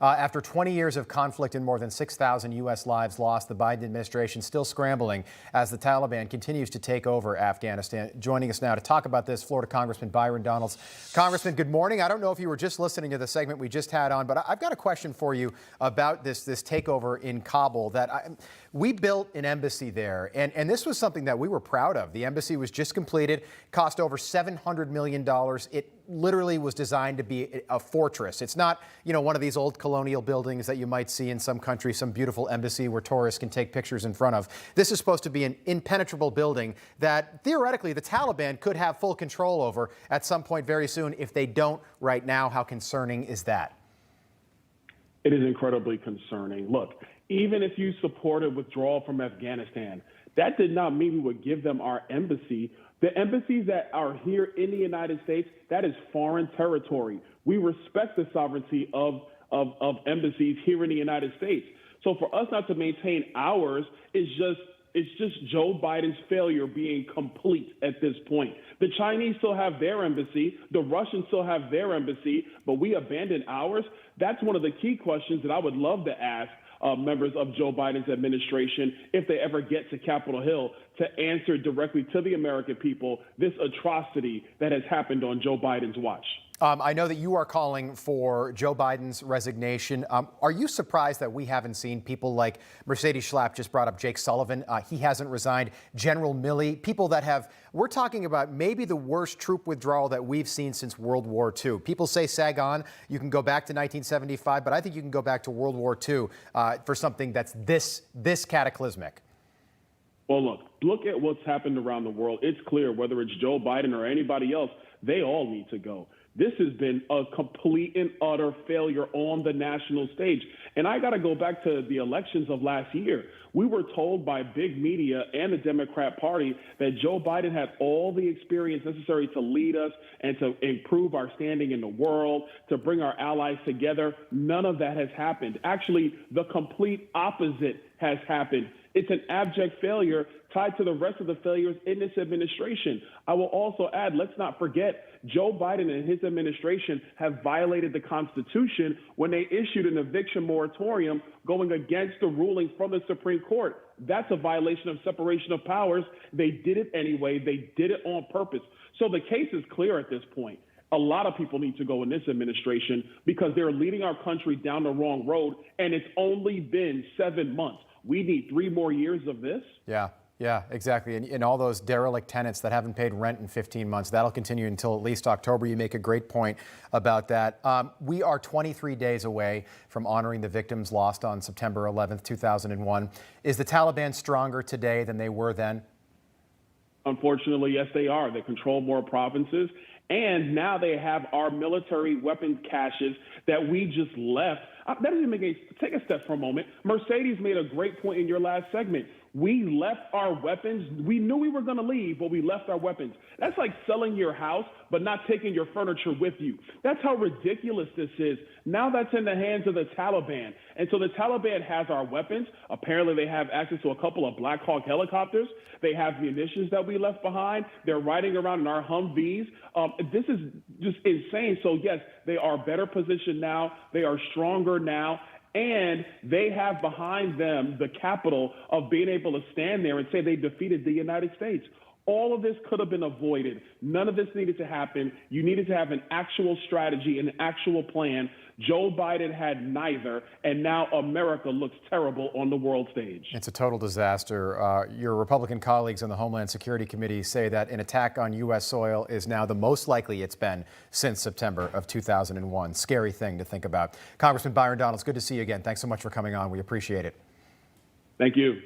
After 20 years of conflict and more than 6,000 U.S. lives lost, the Biden administration still scrambling as the Taliban continues to take over Afghanistan. Joining us now to talk about this, Florida Congressman Byron Donalds. Congressman, good morning. I don't know if you were just listening to the segment we just had on, but I've got a question for you about this takeover in Kabul. We built an embassy there, and this was something that we were proud of. The embassy was just completed, cost over $700 million. It literally was designed to be a fortress. It's not, one of these old colonial buildings that you might see in some country, some beautiful embassy where tourists can take pictures in front of. This is supposed to be an impenetrable building that theoretically the Taliban could have full control over at some point very soon. If they don't right now, how concerning is that? It is incredibly concerning. Look, even if you supported withdrawal from Afghanistan, that did not mean we would give them our embassy. The embassies that are here in the United States, that is foreign territory. We respect the sovereignty of embassies here in the United States. So for us not to maintain ours is just Joe Biden's failure being complete at this point. The Chinese still have their embassy. The Russians still have their embassy, but we abandoned ours. That's one of the key questions that I would love to ask members of Joe Biden's administration, if they ever get to Capitol Hill, to answer directly to the American people this atrocity that has happened on Joe Biden's watch. I know that you are calling for Joe Biden's resignation. Are you surprised that we haven't seen people like Mercedes Schlapp just brought up Jake Sullivan? He hasn't resigned. General Milley, people that have, we're talking about maybe the worst troop withdrawal that we've seen since World War II. People say Saigon, you can go back to 1975, but I think you can go back to World War II for something that's this cataclysmic. Well, look at what's happened around the world. It's clear whether it's Joe Biden or anybody else, they all need to go. This has been a complete and utter failure on the national stage. And I got to go back to the elections of last year. We were told by big media and the Democrat Party that Joe Biden had all the experience necessary to lead us and to improve our standing in the world, to bring our allies together. None of that has happened. Actually, the complete opposite has happened. It's an abject failure tied to the rest of the failures in this administration. I will also add, let's not forget, Joe Biden and his administration have violated the Constitution when they issued an eviction moratorium going against the ruling from the Supreme Court. That's a violation of separation of powers. They did it anyway. They did it on purpose. So the case is clear at this point. A lot of people need to go in this administration because they're leading our country down the wrong road, and it's only been 7 months. We need 3 more years of this. Yeah, exactly. And all those derelict tenants that haven't paid rent in 15 months, that'll continue until at least October. You make a great point about that. We are 23 days away from honoring the victims lost on September 11th, 2001. Is the Taliban stronger today than they were then? Unfortunately, yes, they are. They control more provinces. And now they have our military weapons caches that we just left. That doesn't even make any, take a step for a moment. Mercedes made a great point in your last segment. We left our weapons. We knew we were going to leave, but we left our weapons. That's like selling your house, but not taking your furniture with you. That's how ridiculous this is. Now that's in the hands of the Taliban. And so the Taliban has our weapons. Apparently they have access to a couple of Black Hawk helicopters. They have munitions that we left behind. They're riding around in our Humvees. This is just insane. So yes, they are better positioned now. They are stronger now. And they have behind them the capital of being able to stand there and say they defeated the United States. All of this could have been avoided. None of this needed to happen. You needed to have an actual strategy and an actual plan. Joe Biden had neither, and now America looks terrible on the world stage. It's a total disaster. Your Republican colleagues on the Homeland Security Committee say that an attack on U.S. soil is now the most likely it's been since September of 2001. Scary thing to think about. Congressman Byron Donalds, good to see you again. Thanks so much for coming on. We appreciate it. Thank you.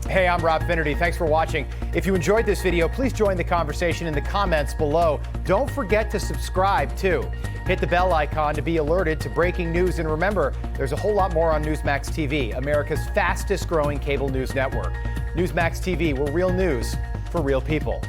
Hey, I'm Rob Finnerty. Thanks for watching. If you enjoyed this video, please join the conversation in the comments below. Don't forget to subscribe, too. Hit the bell icon to be alerted to breaking news. And remember, there's a whole lot more on Newsmax TV, America's fastest growing cable news network. Newsmax TV, where real news for real people.